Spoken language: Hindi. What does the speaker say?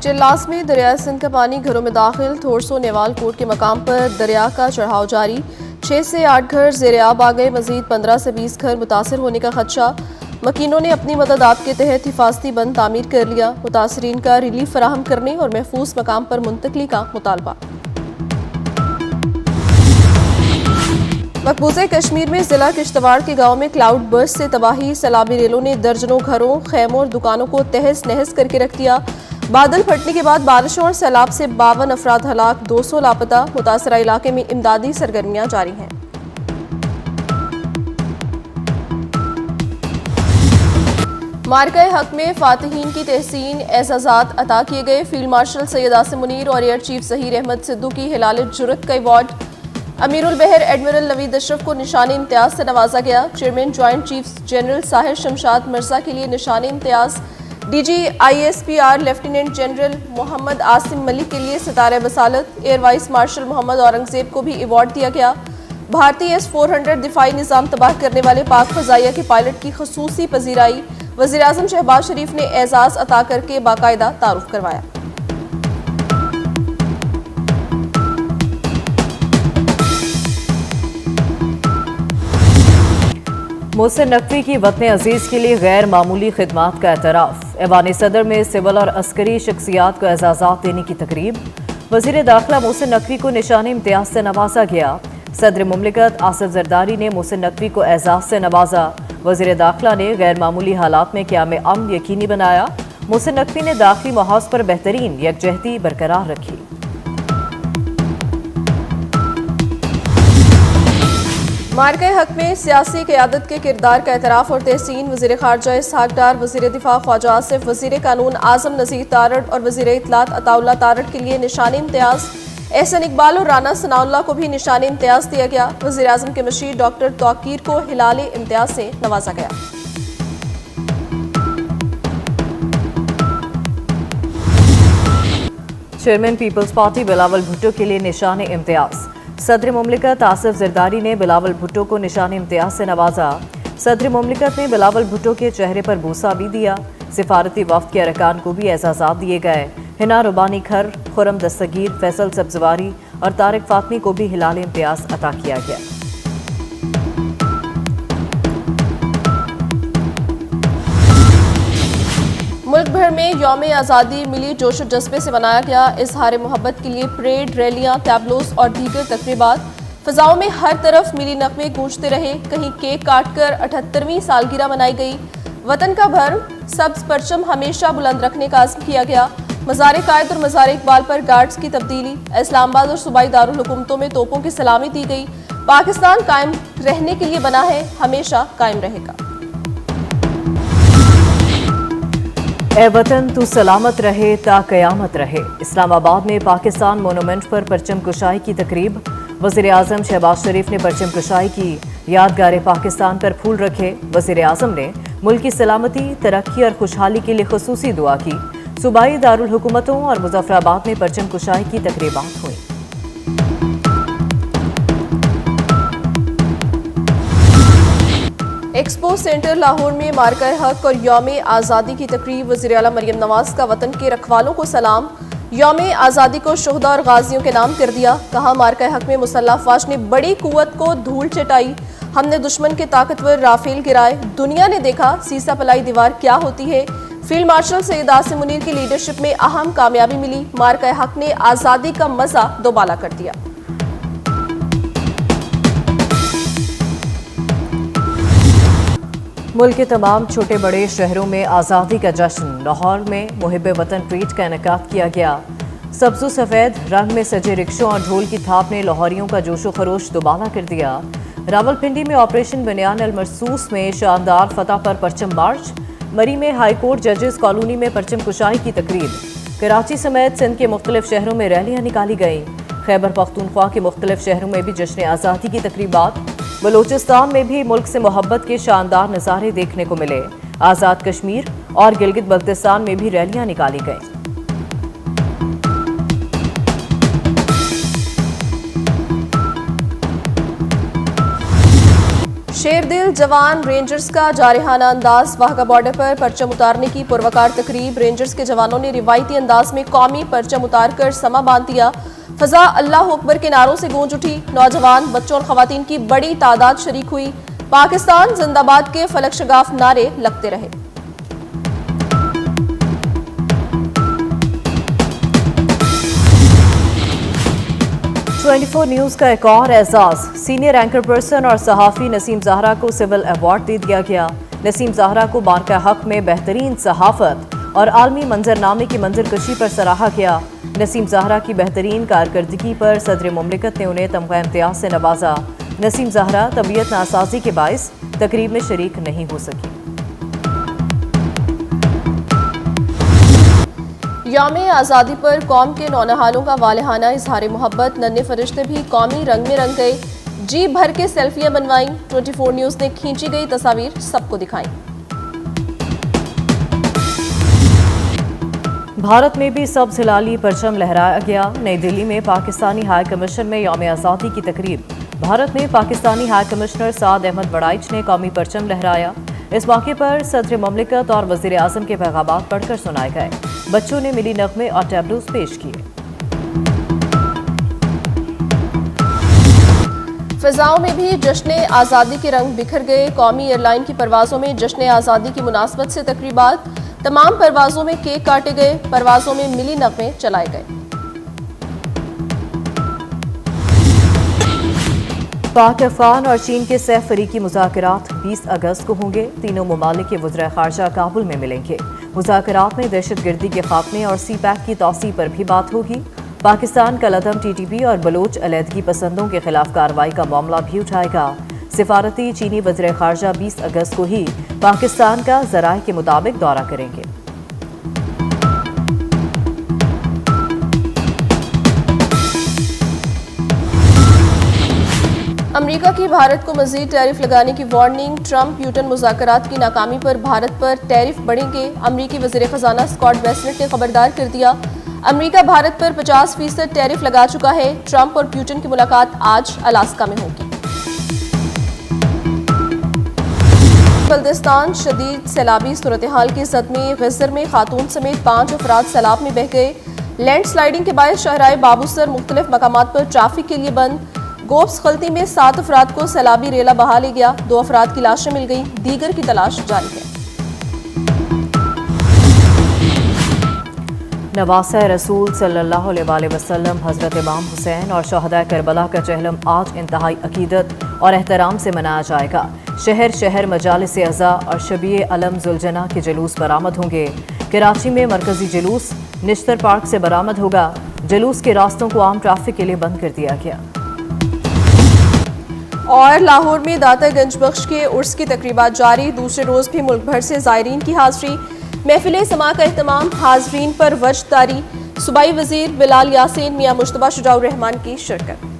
चिल्लास में दरिया सिंध का पानी घरों में दाखिल। थोरसो नेवाल कोट के मकाम पर दरिया का चढ़ाव जारी। 6 से 8 घर ज़ेर-ए-आब आ गए। मजीद 15 से 20 घर मुतासर होने का खदशा। मकीनों ने अपनी मदद आप के तहत हिफाजती बंद तामीर कर लिया। मुतासरीन का रिलीफ फराहम करने और महफूज मकाम पर मुंतकली का मुतालबा। मकबूज़े कश्मीर में जिला किश्तवाड़ के गांव में क्लाउड बर्स्ट से तबाही। सैलाबी रेलों ने दर्जनों घरों, खैमों और दुकानों को तहस नहस करके रख दिया। बादल फटने के बाद बारिशों और सैलाब से 52 अफराद हलाक, 200 लापता। मुतासरा इलाके में इमदादी सरगर्मियां जारी हैं। मार्का हक में फातिहीन की तहसीन एजाजात अता किए गए। फील्ड मार्शल सैयद आसिम मुनीर और एयर चीफ ज़हीर अहमद सिद्धू की हिलाल जुरत का अवार्ड। अमीरुल बहर एडमिरल नवीद अशरफ को निशानी इम्तियाज से नवाजा गया। Chairman joint chief general Sahir Shamshad Mirza के लिए निशानी इम्तियाज। DG ISPR lieutenant general Mohammad Asim Malik के लिए सितारे बसालत। Air vice marshal Mohammad Aurangzeb को भी अवार्ड दिया गया। भारतीय S-400 दिफाई निज़ाम तबाह करने वाले पाक फ़ज़ाइया के पायलट की खसूसी पजीराई। वज़ीर आज़म शहबाज शरीफ ने एजाज़ अता करके बाकायदा तारुफ करवाया। मोहसिन नकवी की वतन अजीज के लिए गैर मामूली खिदमात का एतराफ़। ऐवान सदर में सिविल और अस्करी शख्सियात को एजाज़ात देने की तकरीब। वज़ीर दाखिला मोहसिन नकवी को निशानी इम्तियाज से नवाजा गया। सदर मुमलिकत आसिफ जरदारी ने मोहसिन नकवी को एजाज़ से नवाजा। वज़ीर दाखिला ने गैर मामूली हालात में क़याम अमन यकीनी बनाया। मोहसिन नकवी ने दाखिली महाज पर बेहतरीन यकजहती बरकरार रखी। मार्का हक में सियासी क़यादत के किरदार का एतराफ़ और तहसीन। वज़ीर ख़ारजा इसहाक़ डार, वज़ीर दिफ़ा ख्वाजा आसिफ, वज़ीर कानून आज़म नज़ीर तारड़ और वज़ीर इत्तलात अताउल्लाह तारड़ के लिए निशानी इम्तियाज़। एहसन इकबाल और राना सनाउल्लाह को भी निशानी इम्तियाज़ दिया गया। वज़ीर आज़म के मशीर डॉक्टर तौकीर को हिलाल इम्तियाज़ से नवाजा गया। चेयरमैन पीपल्स पार्टी बिलावल भुट्टो के लिए निशानी इम्तियाज़। सदर मुमलिकत आसिफ जरदारी ने बिलावल भुट्टो को निशानी इम्तियाज से नवाजा। सदर मुमलिकत ने बिलावल भुट्टो के चेहरे पर बूसा भी दिया। सिफारती वफ्द के अरकान को भी एजाज़ात दिए गए। हिना रुबानी खर, खुरम दस्तगीर, फैसल सब्जवारी और तारिक फातमी को भी हिलाल इम्तियाज अता किया गया। मुल्क भर में यौम आज़ादी मिली जोश और जज्बे से मनाया गया। इजहार मोहब्बत के लिए परेड, रैलियां, टैब्लोस और दीगर तकरीबात। फ़ज़ाओं में हर तरफ मिली नग़मे गूंजते रहे। कहीं केक काटकर 78वीं सालगिरह मनाई गई। वतन का भरम सब्ज़ परचम हमेशा बुलंद रखने का अज़्म किया गया। मज़ार कायद और मज़ार इकबाल पर गार्ड्स की तब्दीली। इस्लामाबाद और सूबाई दारुल हुकूमतों में तोपों की सलामी दी गई। पाकिस्तान कायम रहने के लिए बना है, हमेशा कायम रहेगा। ए वतन तू सलामत रहे ता कयामत रहे। इस्लामाबाद में पाकिस्तान मोनूमेंट पर परचम कुशाई की तकरीब। वज़ीर आज़म शहबाज शरीफ ने परचम कुशाई की। यादगार पाकिस्तान पर फूल रखे। वज़ीर आज़म ने मुल्क की सलामती, तरक्की और खुशहाली के लिए खुसूसी दुआ की। सूबाई दारुल हुकूमतों और मुजफ्फराबाद में परचम कुशाई की तकरीबात हुई। एक्सपो सेंटर लाहौर में मार्का हक और यौम आज़ादी की तकरीब। वज़ीर आला मरियम नवाज का वतन के रखवालों को सलाम। यौम आज़ादी को शुहदा और गाजियों के नाम कर दिया। कहा मार्का हक में मुसल्लह अफवाज ने बड़ी कुव्वत को धूल चटाई। हमने दुश्मन के ताकतवर राफेल गिराए। दुनिया ने देखा सीसा पलाई दीवार क्या होती है। फील्ड मार्शल सैयद आसिम मुनीर की लीडरशिप में अहम कामयाबी मिली। मार्का हक ने आज़ादी का मज़ा दोबाला कर दिया। मुल्क के तमाम छोटे बड़े शहरों में आज़ादी का जश्न। लाहौर में मुहिब वतन परेड का इनेकाद किया गया। सब्ज़ सफ़ेद रंग में सजे रिक्शों और ढोल की थाप ने लाहौरियों का जोशो खरोश दोबाला कर दिया। रावलपिंडी में ऑपरेशन बनियान अल मरसूस में शानदार फतह पर परचम मार्च। मरी में हाईकोर्ट जजेस कॉलोनी में परचम कुशाई की तकरीब। कराची समेत सिंध के मुख्तलिफ शहरों में रैलियाँ निकाली गईं। खैबर पख्तूनख्वा के मुख्तलिफ शहरों में भी जश्न आज़ादी की तकरीबात। बलूचिस्तान में भी मुल्क से मोहब्बत के शानदार नज़ारे देखने को मिले। आज़ाद कश्मीर और गिलगित बल्तिस्तान में भी रैलियाँ निकाली गईं। शेरदिल जवान रेंजर्स का जारहाना अंदाज, वाहगा बॉर्डर पर परचम उतारने की पुरवकार तकरीब। रेंजर्स के जवानों ने रिवायती अंदाज में कौमी परचम उतारकर समा बांध दिया। फजा अल्लाह अकबर के नारों से गूंज उठी। नौजवान, बच्चों और खवातीन की बड़ी तादाद शरीक हुई। पाकिस्तान जिंदाबाद के फलक शगाफ नारे लगते रहे। ट्वेंटी फोर न्यूज का एक और एजाज, सीनियर एंकर पर्सन और सहाफ़ी नसीम ज़हरा को सिविल अवार्ड दे दिया गया। नसीम ज़हरा को मार्का हक में बेहतरीन सहाफत और आलमी मंजरनामे की मंजरकशी पर सराहा गया। नसीम ज़हरा की बेहतरीन कारकर्दगी पर सदर मुमलिकत ने उन्हें तमगा इम्तियाज से नवाजा। नसीम ज़हरा तबीयत नासाजी के बाइस तकरीब में शरीक नहीं हो सकी। यौम आज़ादी पर कौम के नौनहालों का वालहाना इजहार मोहब्बत, नन्हे फरिश्ते भी कौमी रंग में रंग गए। जी भर के सेल्फियां बनवाई। 24 न्यूज़ ने खींची गई तस्वीर सबको दिखाई। भारत में भी सब्ज़ हिलाली परचम लहराया गया। नई दिल्ली में पाकिस्तानी हाई कमीशन में यौम आज़ादी की तकरीब। भारत में पाकिस्तानी हाई कमिश्नर साद अहमद बड़ाइच ने कौमी परचम लहराया। इस मौके पर सदर मुमलिकत और वज़ीर आज़म के पैगाम पढ़कर सुनाए गए। बच्चों ने मिली नगमे और टैबलोस पेश किए। फिजाओं में भी जश्न आज़ादी के रंग बिखर गए। कौमी एयरलाइन की परवाज़ों में जश्न आज़ादी की मुनासबत से तकरीबात। तमाम परवाज़ों में केक काटे गए। परवाज़ों में मिली नगमे चलाए गए। पाक, अफगान और चीन के सह फरीकी मुज़ाकरात 20 अगस्त को होंगे। तीनों ममालिक के वज़ीर ख़ारजा काबुल में मिलेंगे। मुज़ाकरात में दहशतगर्दी के खात्मे और सी पैक की तौसी पर भी बात होगी। पाकिस्तान कल अदम TTP और बलोच अलहदगी पसंदों के खिलाफ कार्रवाई का मामला भी उठाएगा। सिफारती चीनी वज़ीर ख़ारजा 20 अगस्त को ही पाकिस्तान का ज़राए के मुताबिक दौरा करेंगे। अमेरिका की भारत को मजीद टैरिफ लगाने की वार्निंग। ट्रंप यूटन मुज़ाकरात की नाकामी पर भारत पर टैरिफ बढ़ेंगे। अमेरिकी वज़ीर ख़जाना स्कॉट बेसेंट ने खबरदार कर दिया। अमेरिका भारत पर 50% टैरिफ लगा चुका है। ट्रंप और पुतिन की मुलाकात आज अलास्का में होगी। बल्दिस्तान शदीद सैलाबी सूरत हाल की सदमे। गजर में खातून समेत 5 अफराद सैलाब में बह गए। लैंड स्लाइडिंग के बायस शहराए बाबूसर मुख्तलिफ मकामात पर ट्रैफिक के लिए बंद। गोब्स खलती में 7 अफराद को सैलाबी रेला बहा ले गया। 2 अफराद की लाशें मिल गईं। दीगर की तलाश जारी है। नवासा रसूल सल्लल्लाहु अलैहि वसल्लम हज़रत इमाम हुसैन और शहदा करबला का चहलम आज इंतहाई अकीदत और एहतराम से मनाया जाएगा। शहर शहर मजालिस अज़ा और शबीए अलम जुलजना के जुलूस बरामद होंगे। कराची में मरकजी जुलूस निश्तर पार्क से बरामद होगा। जुलूस के रास्तों को आम ट्रैफिक के लिए बंद कर दिया गया। और लाहौर में दाता गंज बख्श के उर्स की तकरीबात जारी। दूसरे रोज भी मुल्क भर से ज़ायरीन की हाजिरी। महफिल समा का एहतमाम, हाजरीन पर वजदारी। सूबाई वजीर बिलाल यासीन, मियां मुश्तबा शुजाउर रहमान की शिरकत।